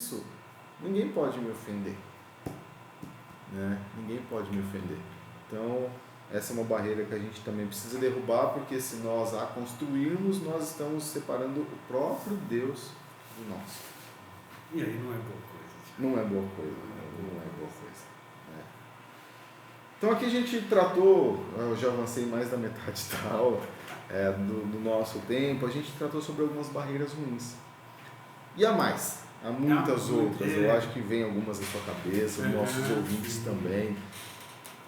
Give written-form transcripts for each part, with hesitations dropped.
isso, ninguém pode me ofender. Né? Ninguém pode me ofender. Então, essa é uma barreira que a gente também precisa derrubar, porque se nós a construirmos, nós estamos separando o próprio Deus de nós. E aí não é boa coisa. Não é boa coisa. Não é boa coisa. É. Então aqui a gente tratou, eu já avancei mais da metade da aula, do nosso tempo, a gente tratou sobre algumas barreiras ruins. E há mais, há muitas outras, eu acho que vem algumas na sua cabeça, os nossos ouvintes também,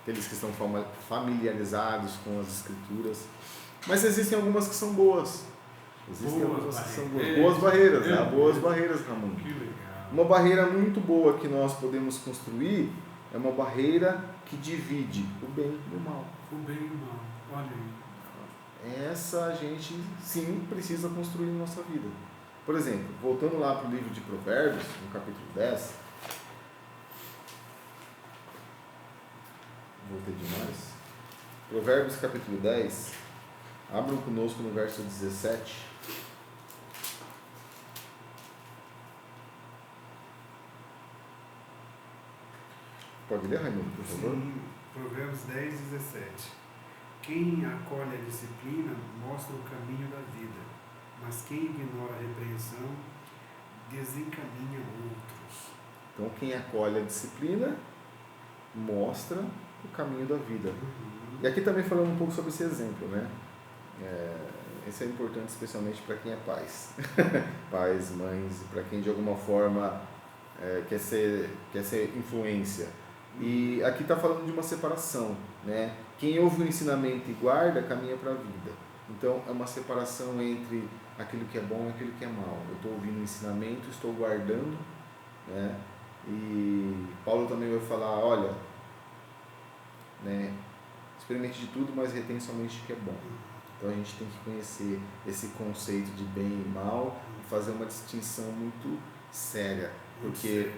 aqueles que estão familiarizados com as escrituras. Mas existem algumas que são boas. Existem algumas que são boas. Boas barreiras, né? Boas barreiras, Ramon. Que legal. Uma barreira muito boa que nós podemos construir é uma barreira que divide o bem e o mal. O bem e o mal, olha aí. Essa a gente, sim, precisa construir em nossa vida. Por exemplo, voltando lá para o livro de Provérbios, no capítulo 10. Voltei demais. Provérbios, capítulo 10. Abram conosco no verso 17. Pode ler, Raimundo, por favor? Sim, Provérbios 10, 17. Quem acolhe a disciplina mostra o caminho da vida, mas quem ignora a repreensão desencaminha outros. Então, quem acolhe a disciplina mostra o caminho da vida. E aqui também falando um pouco sobre esse exemplo, né? Esse é importante especialmente para quem é pais. Pais, mães, para quem de alguma forma quer ser influência. E aqui está falando de uma separação, né? Quem ouve o ensinamento e guarda, caminha para a vida. Então, é uma separação entre aquilo que é bom e aquilo que é mal. Eu estou ouvindo o ensinamento, estou guardando, né? E Paulo também vai falar, olha, né? Experimente de tudo, mas retém somente o que é bom. Então, a gente tem que conhecer esse conceito de bem e mal e fazer uma distinção muito séria, porque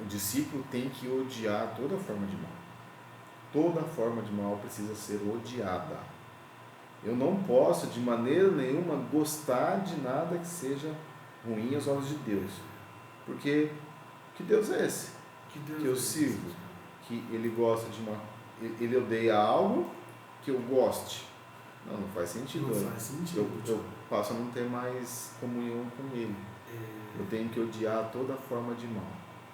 o discípulo tem que odiar toda forma de mal. Toda forma de mal precisa ser odiada. Eu não posso, de maneira nenhuma, gostar de nada que seja ruim aos olhos de Deus. Porque que Deus é esse? Que eu sirvo? Que Ele gosta de Ele odeia algo que eu goste? Não faz sentido. Não faz sentido. Eu passo a não ter mais comunhão com Ele. Eu tenho que odiar toda forma de mal.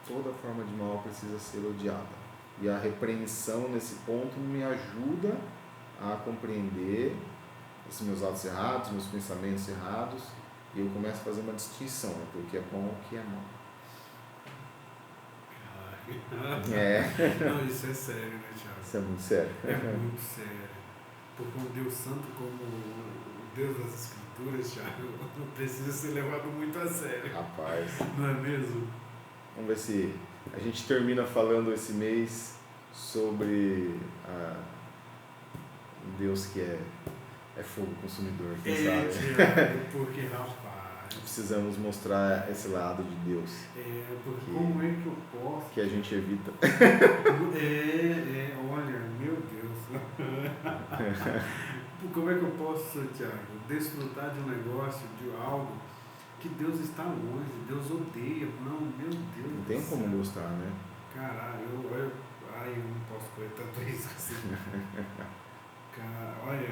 Toda forma de mal precisa ser odiada. E a repreensão nesse ponto me ajuda a compreender os meus atos errados, meus pensamentos errados, e eu começo a fazer uma distinção entre o que é bom e o que é mal. Não, isso é sério, né, Thiago? Isso é muito sério. É muito sério. Porque um Deus santo como o Deus das Escrituras, Thiago, precisa ser levado muito a sério. Rapaz. Não é mesmo? Vamos ver se a gente termina falando esse mês sobre um Deus que é fogo consumidor. Quem sabe? Thiago, porque, rapaz... Precisamos mostrar esse lado de Deus. Porque como é que eu posso... Que a gente evita. Olha, meu Deus. Como é que eu posso, Thiago, desfrutar de um negócio, de algo que Deus está longe, Deus odeia? Não, meu Deus. Não tem como gostar, né? Caralho, eu não posso correr tanto isso assim. Cara, olha.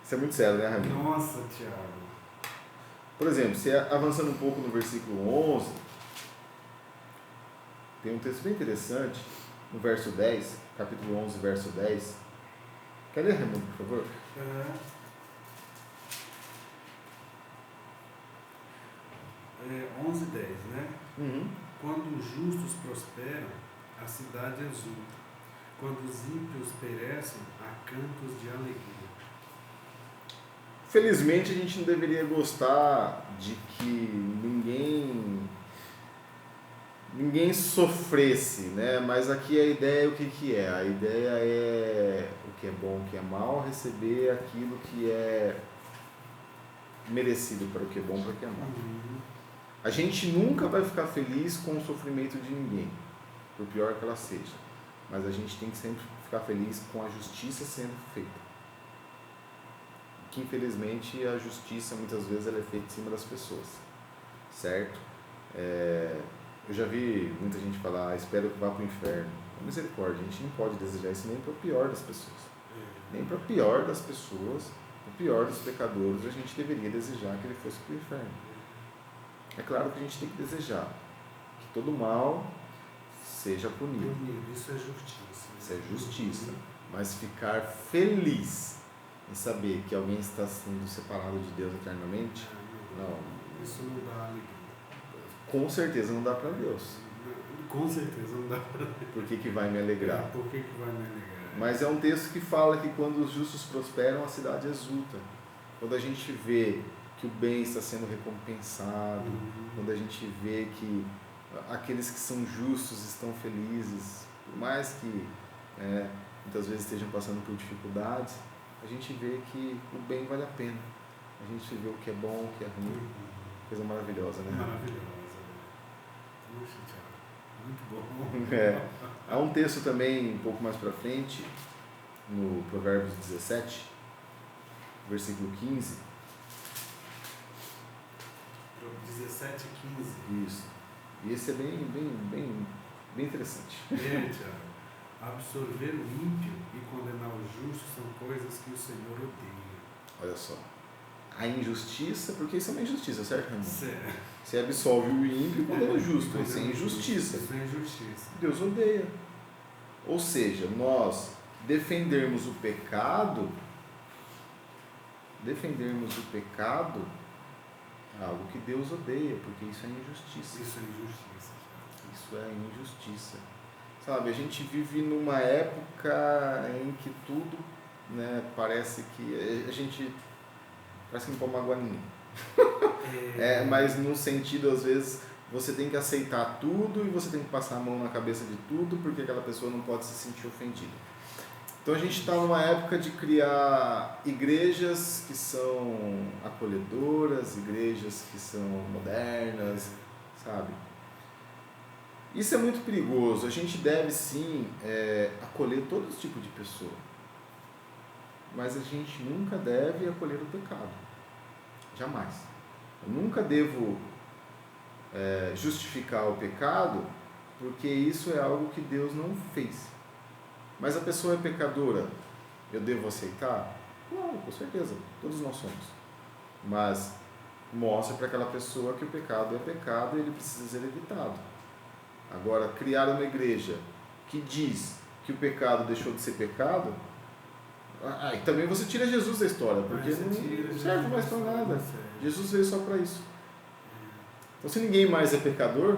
Isso é muito sério, né, Ramiro? Nossa, Thiago. Por exemplo, se avançando um pouco no versículo 11, tem um texto bem interessante, no verso 10, capítulo 11, verso 10. Quer ler, Raimundo, por favor? 11, 10, né? Uhum. Quando os justos prosperam, a cidade exulta. Quando os ímpios perecem, há cantos de alegria. Felizmente a gente não deveria gostar de que ninguém sofresse, né? Mas aqui a ideia é o que é? A ideia é o que é bom, o que é mal, receber aquilo que é merecido para o que é bom, para o que é mal. A gente nunca vai ficar feliz com o sofrimento de ninguém, por pior que ela seja. Mas a gente tem que sempre ficar feliz com a justiça sendo feita. Que infelizmente a justiça muitas vezes ela é feita em cima das pessoas. certo? Eu já vi muita gente falar, espero que vá para o inferno. Misericórdia, a gente não pode desejar isso nem para o pior das pessoas. Nem para o pior das pessoas, o pior dos pecadores, a gente deveria desejar que ele fosse para o inferno. É claro que a gente tem que desejar que todo mal seja punido. Isso é justiça. Isso é justiça. Mas ficar feliz em saber que alguém está sendo separado de Deus eternamente, não. Isso não dá alegria. Com certeza não dá para Deus. Com certeza não dá para Deus. Por que vai me alegrar? Por que vai me alegrar? Mas é um texto que fala que quando os justos prosperam, a cidade exulta. Quando a gente vê que o bem está sendo recompensado, quando a gente vê que aqueles que são justos estão felizes, por mais que muitas vezes estejam passando por dificuldades, a gente vê que o bem vale a pena. A gente vê o que é bom, o que é ruim. Coisa maravilhosa, né? Maravilhosa. Puxa, Thiago, muito bom. Há um texto também, um pouco mais para frente, no Provérbios 17, versículo 15. 17 e 15. Isso. E esse é bem interessante. Thiago. Absorver o ímpio e condenar o justo são coisas que o Senhor odeia. Olha só. A injustiça, porque isso é uma injustiça, certo, Raimundo? Certo. Você absolve o ímpio e condena o justo. Isso é injustiça. Isso é injustiça. Deus odeia. Ou seja, nós defendermos o pecado é algo que Deus odeia, porque isso é injustiça. Isso é injustiça. Isso é injustiça. Sabe, a gente vive numa época em que tudo, parece que a gente não pode magoar ninguém. Mas no sentido, às vezes, você tem que aceitar tudo e você tem que passar a mão na cabeça de tudo, porque aquela pessoa não pode se sentir ofendida. Então a gente está numa época de criar igrejas que são acolhedoras, igrejas que são modernas, sabe? Isso é muito perigoso. A gente deve sim acolher todo tipo de pessoa, mas a gente nunca deve acolher o pecado. Jamais. Eu nunca devo justificar o pecado, porque isso é algo que Deus não fez. Mas a pessoa é pecadora, eu devo aceitar? Claro, com certeza, todos nós somos. Mas mostre para aquela pessoa que o pecado é pecado e ele precisa ser evitado. Agora, criar uma igreja que diz que o pecado deixou de ser pecado, e também você tira Jesus da história, porque não serve mais para nada. Jesus veio só para isso. Então, se ninguém mais é pecador,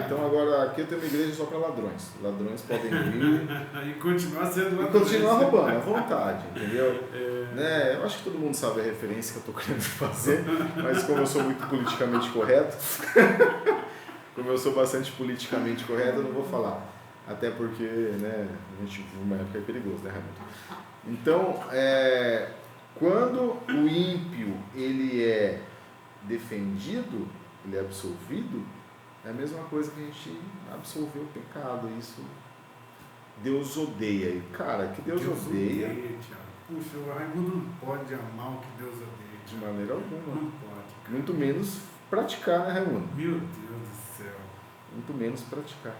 então agora aqui eu tenho uma igreja só para ladrões. Ladrões podem vir e continuar sendo ladrões. E continuar roubando, à vontade, entendeu? Eu acho que todo mundo sabe a referência que eu estou querendo fazer, mas como eu sou muito politicamente correto, como eu sou bastante politicamente correto, eu não vou falar. Até porque, a gente vive uma época perigosa, né, Raimundo? Então, quando o ímpio ele é defendido, ele é absolvido, é a mesma coisa que a gente absolver o pecado. Isso Deus odeia. E, cara, que Deus odeia. Puxa, o Raimundo não pode amar o que Deus odeia. De maneira alguma. Não pode. Muito menos praticar, né, Raimundo? Meu Deus do céu. Muito menos praticar.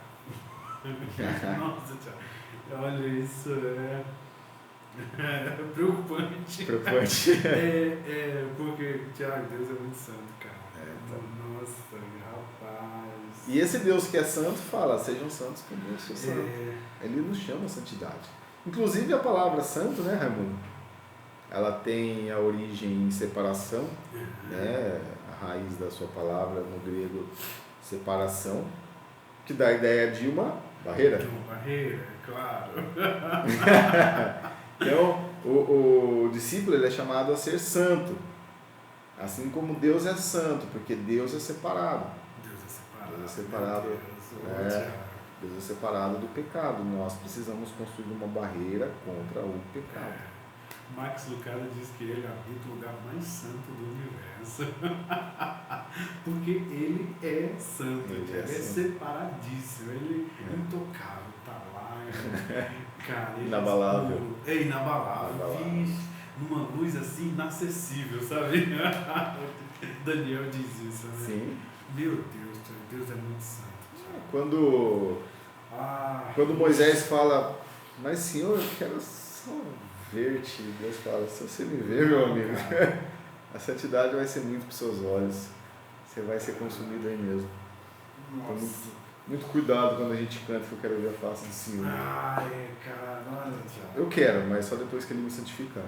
Nossa, Thiago. Olha, isso é preocupante. Preocupante. Porque, Thiago, Deus é muito santo, cara. Nossa, rapaz. E esse Deus que é santo fala, sejam santos como eu sou santo. Ele nos chama a santidade. Inclusive a palavra santo, né, Raimundo? Ela tem a origem em separação, a raiz da sua palavra no grego, separação, que dá a ideia de uma barreira. De uma barreira, claro. Então, o discípulo ele é chamado a ser santo, assim como Deus é santo, porque Deus é separado. Deus é separado. Deus é separado do pecado. Nós precisamos construir uma barreira contra o pecado. Max Lucado diz que ele habita o lugar mais santo do universo. Porque ele é santo, ele é separadíssimo, ele é intocável, tá lá, cara, ele inabalável. Inabalável. Vixe, numa luz assim inacessível, sabe? Daniel diz isso, né? Sim. Meu Deus, Deus é muito santo. Quando Moisés fala, mas Senhor, eu quero só ver-te, Deus fala, se você me ver, meu amigo, a santidade vai ser muito para os seus olhos. Você vai ser consumido aí mesmo. Então, muito cuidado quando a gente canta que eu quero ver a face do Senhor. Cara, olha, eu quero, mas só depois que Ele me santificar.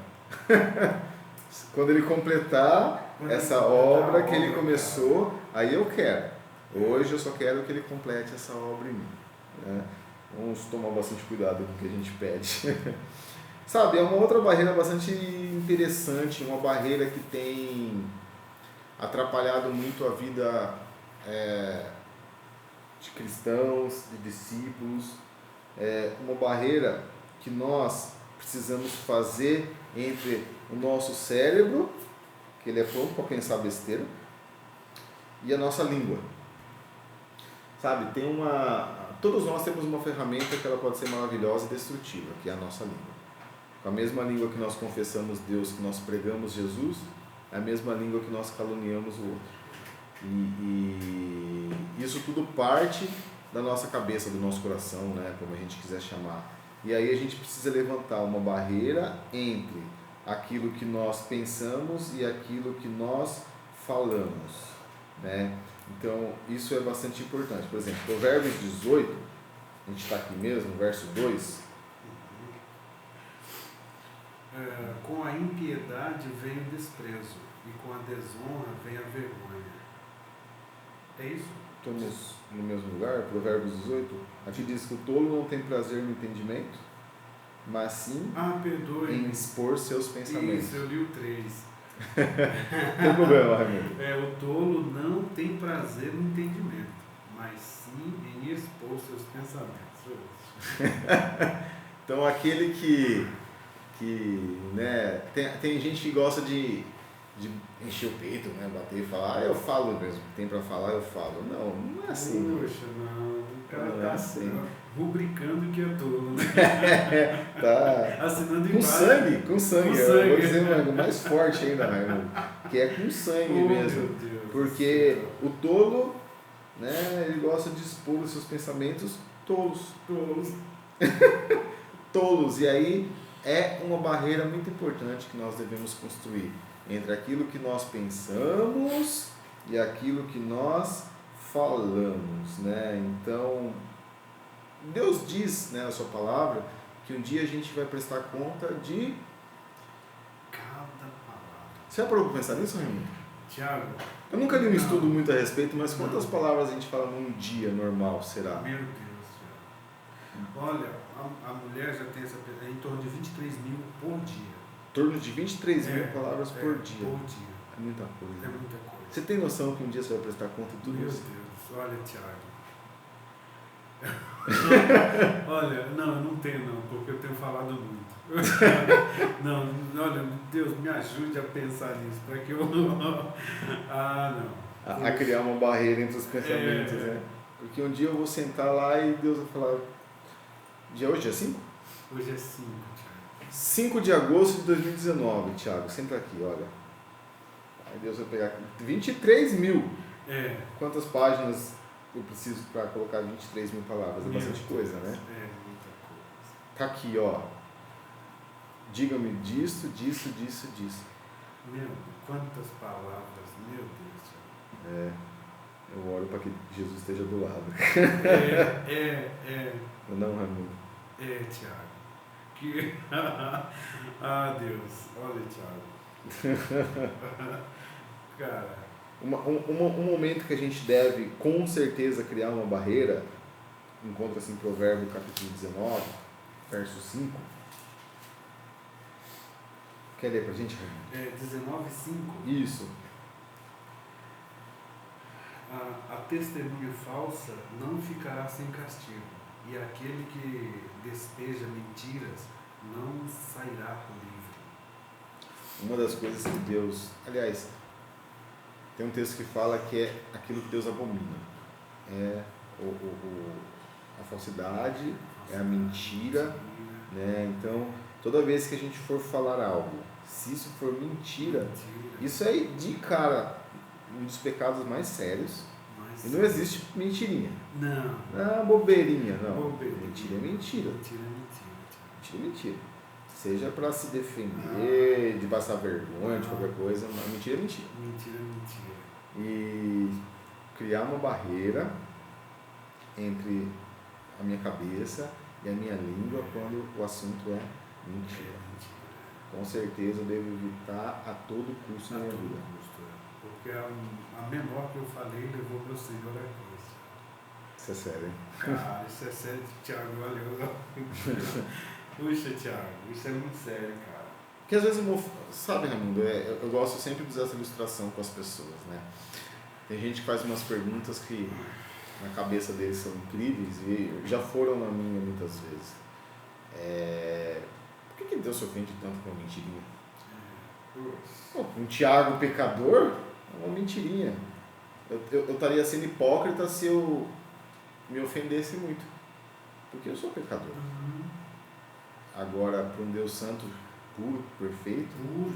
Quando Ele completar essa obra que Ele começou, aí eu quero. Hoje eu só quero que Ele complete essa obra em mim. Né? Vamos tomar bastante cuidado com o que a gente pede. Sabe, é uma outra barreira bastante interessante, uma barreira que tem atrapalhado muito a vida de cristãos, de discípulos, uma barreira que nós precisamos fazer entre o nosso cérebro, que ele é pronto para pensar besteira, e a nossa língua. Sabe, todos nós temos uma ferramenta que ela pode ser maravilhosa e destrutiva, que é a nossa língua. Com a mesma língua que nós confessamos Deus, que nós pregamos Jesus, é a mesma língua que nós caluniamos o outro. E isso tudo parte da nossa cabeça, do nosso coração, né, como a gente quiser chamar. E aí a gente precisa levantar uma barreira entre aquilo que nós pensamos e aquilo que nós falamos, né? Então isso é bastante importante. Por exemplo, Provérbios 18, a gente está aqui mesmo, verso 2. Com a impiedade vem o desprezo, e com a desonra vem a vergonha. É isso? Estamos no mesmo lugar, Provérbios 18. Aqui diz que o tolo não tem prazer no entendimento, mas sim em expor seus pensamentos. Isso, eu li o 3. Não tem problema, Raimundo. O tolo não tem prazer no entendimento, mas sim em expor seus pensamentos. Então aquele que né, tem gente que gosta de encher o peito, né, bater e falar, eu falo mesmo, tem para falar, eu falo. Não é assim. Poxa, não. O cara não tá é assim. Rubricando que é tolo, né? Tá. Assinando com embaixo. Com sangue. Eu vou dizer algo mais forte ainda, Raimundo, que é com sangue mesmo. Meu Deus, porque o tolo, né, ele gosta de expor os seus pensamentos tolos. Tolos. E aí é uma barreira muito importante que nós devemos construir entre aquilo que nós pensamos e aquilo que nós falamos, né? Então, Deus diz, né, na sua palavra que um dia a gente vai prestar conta de cada palavra. Você já parou para pensar nisso, Raimundo? Tiago, eu nunca li um estudo muito a respeito, mas quantas palavras a gente fala num dia normal, será? Meu Deus, Tiago. Olha, a mulher já tem em torno de 23 mil por dia. Em torno de 23 mil palavras por dia. Por dia. É muita coisa. É muita coisa. Você tem noção que um dia você vai prestar conta de tudo Meu isso? Deus, olha, Tiago. Olha, não, eu não tenho não, porque eu tenho falado muito. Não, olha, Deus, me ajude a pensar nisso, para que eu não... A criar uma barreira entre os pensamentos, né? Porque um dia eu vou sentar lá e Deus vai falar... Dia hoje é 5? Hoje é 5, Tiago. 5 de agosto de 2019, Tiago, senta aqui, olha. Aí Deus vai pegar aqui 23 mil. Quantas páginas eu preciso para colocar 23 mil palavras? É bastante coisa, né? É, muita coisa. Tá aqui, ó. Diga-me disso. Meu, quantas palavras, meu Deus, Tiago. Eu oro para que Jesus esteja do lado. Não, Raimundo. Tiago. Deus, olha, Tiago. Cara. Um momento que a gente deve, com certeza, criar uma barreira, encontra-se em Provérbio capítulo 19, verso 5. Quer ler pra gente, Raimundo? 19:5. Isso. A testemunha falsa não ficará sem castigo, e aquele que despeja mentiras não sairá livre. Uma das coisas que Deus... Aliás, tem um texto que fala que é aquilo que Deus abomina. É a falsidade, é a mentira, né? Então, toda vez que a gente for falar algo, se isso for mentira, isso aí de cara um dos pecados mais sérios. Mas E não existe mentirinha. não. Ah, bobeirinha, não. Bobeirinha. Mentira é mentira. Mentira é mentira, Tiago. Mentira é mentira. Seja para se defender, de passar vergonha, de qualquer coisa, mas mentira é mentira. Mentira é mentira. E criar uma barreira entre a minha cabeça e a minha língua quando o assunto é mentira. Com certeza eu devo evitar a todo custo na minha vida. Porque a menor que eu falei levou meu Senhor à cruz. Isso é sério, hein? Cara, isso é sério, Tiago, valeu. Puxa, Tiago, isso é muito sério, cara. Porque às vezes, sabe, Raimundo, eu gosto sempre de usar essa ilustração com as pessoas, né? Tem gente que faz umas perguntas que na cabeça deles são incríveis e já foram na minha muitas vezes. Por que Deus se ofende tanto com uma mentirinha? Pô, um Tiago pecador é uma mentirinha. Eu estaria sendo hipócrita se eu me ofendesse muito, porque eu sou pecador. Agora, para um Deus santo, puro, perfeito, o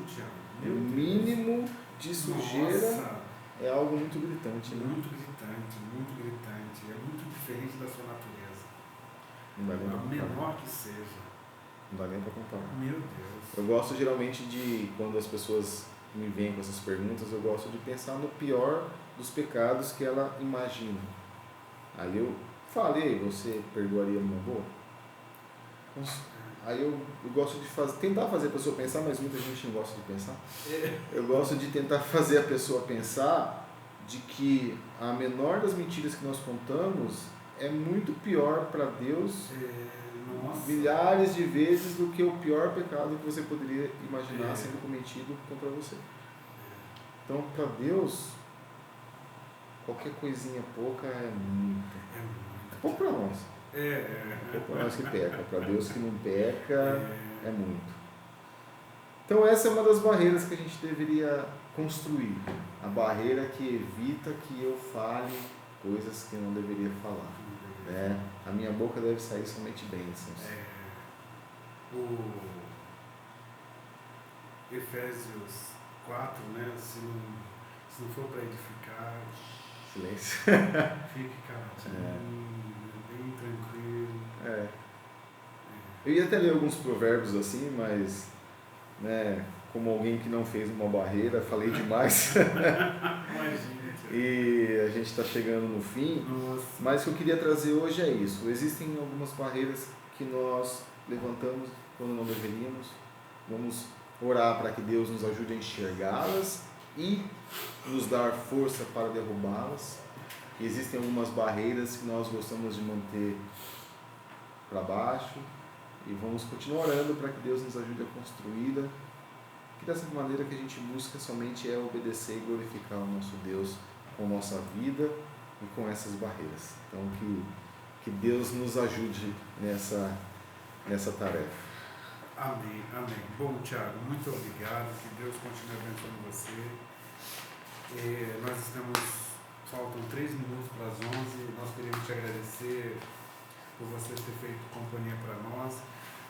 mínimo de sujeira é algo muito gritante, né? Muito gritante, muito gritante. É muito diferente da sua natureza. Não dá nem pra A comparar. menor que seja. Não dá nem para comparar. Meu Deus. Eu gosto geralmente de, quando as pessoas me vêm com essas perguntas, eu gosto de pensar no pior dos pecados que ela imagina. Aí eu falei, você perdoaria numa boa? Aí eu gosto de tentar fazer a pessoa pensar, mas muita gente não gosta de pensar. Eu gosto de tentar fazer a pessoa pensar de que a menor das mentiras que nós contamos é muito pior para Deus, milhares de vezes, do que o pior pecado que você poderia imaginar sendo cometido contra você. Então, para Deus, qualquer coisinha pouca é muito. É pouco para nós. É pouco para nós que peca. Para Deus que não peca, é muito. Então, essa é uma das barreiras que a gente deveria construir. A barreira que evita que eu fale coisas que eu não deveria falar. Né? A minha boca deve sair somente bênçãos. O Efésios 4, né? Se não for para edificar, silêncio. Fique caladinho, bem tranquilo. Eu ia até ler alguns provérbios assim, mas, né, como alguém que não fez uma barreira, falei demais. Imagina. E a gente está chegando no fim. Nossa. Mas o que eu queria trazer hoje é isso. Existem algumas barreiras que nós levantamos quando não deveríamos. Vamos orar para que Deus nos ajude a enxergá-las e nos dar força para derrubá-las. Existem algumas barreiras que nós gostamos de manter para baixo e vamos continuar orando para que Deus nos ajude a construí-la, que dessa maneira que a gente busca somente é obedecer e glorificar o nosso Deus com nossa vida e com essas barreiras. Então que Deus nos ajude nessa tarefa. Amém, amém. Bom, Tiago, muito obrigado, que Deus continue abençoando você. Faltam 3 minutos para as 11, nós queremos te agradecer por você ter feito companhia para nós.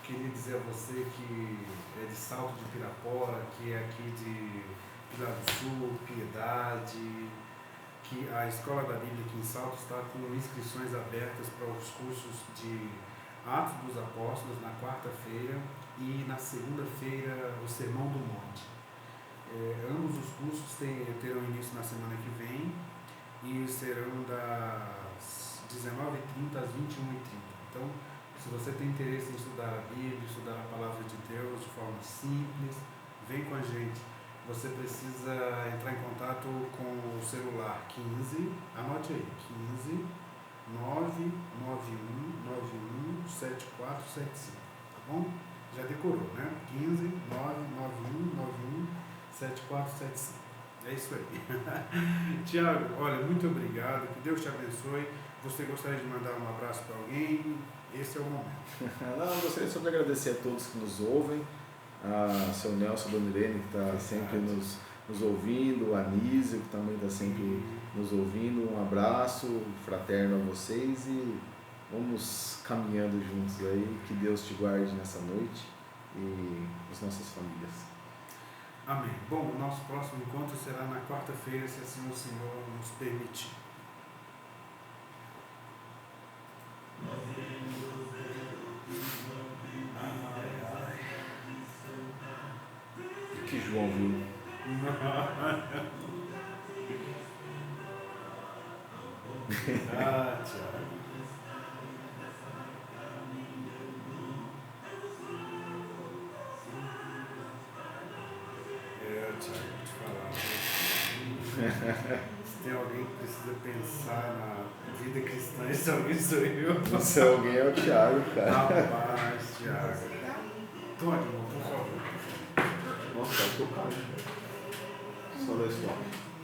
Queria dizer a você que é de Salto de Pirapora, que é aqui de Pilar do Sul, Piedade, que a Escola da Bíblia aqui em Salto está com inscrições abertas para os cursos de Atos dos Apóstolos na quarta-feira e na segunda-feira o Sermão do Monte. Ambos os cursos terão início na semana que vem e serão das 19h30 às 21h30. Então, se você tem interesse em estudar a Bíblia, estudar a Palavra de Deus de forma simples, vem com a gente. Você precisa entrar em contato com o celular 15, anote aí, 15 99191 7475, tá bom? Já decorou, né? 15 99191 7475. É isso aí. Tiago, olha, muito obrigado, que Deus te abençoe. Você gostaria de mandar um abraço para alguém? Esse é o momento. Não, eu gostaria só de agradecer a todos que nos ouvem, a seu Nelson, a Dona Irene, que está sempre nos ouvindo, a Anísio, que também está sempre nos ouvindo. Um abraço fraterno a vocês e vamos caminhando juntos aí. Que Deus te guarde nessa noite e as nossas famílias. Amém. Bom, o nosso próximo encontro será na quarta-feira, se assim o Senhor nos permitir. O que João viu? Ah, Tiago. Tiago, vou te falar. Se tem alguém que precisa pensar na vida cristã, esse alguém sou eu. Esse alguém é o Thiago, cara. Rapaz, Tiago. Tony, por favor. Nossa, tá tocado. Só dois toques.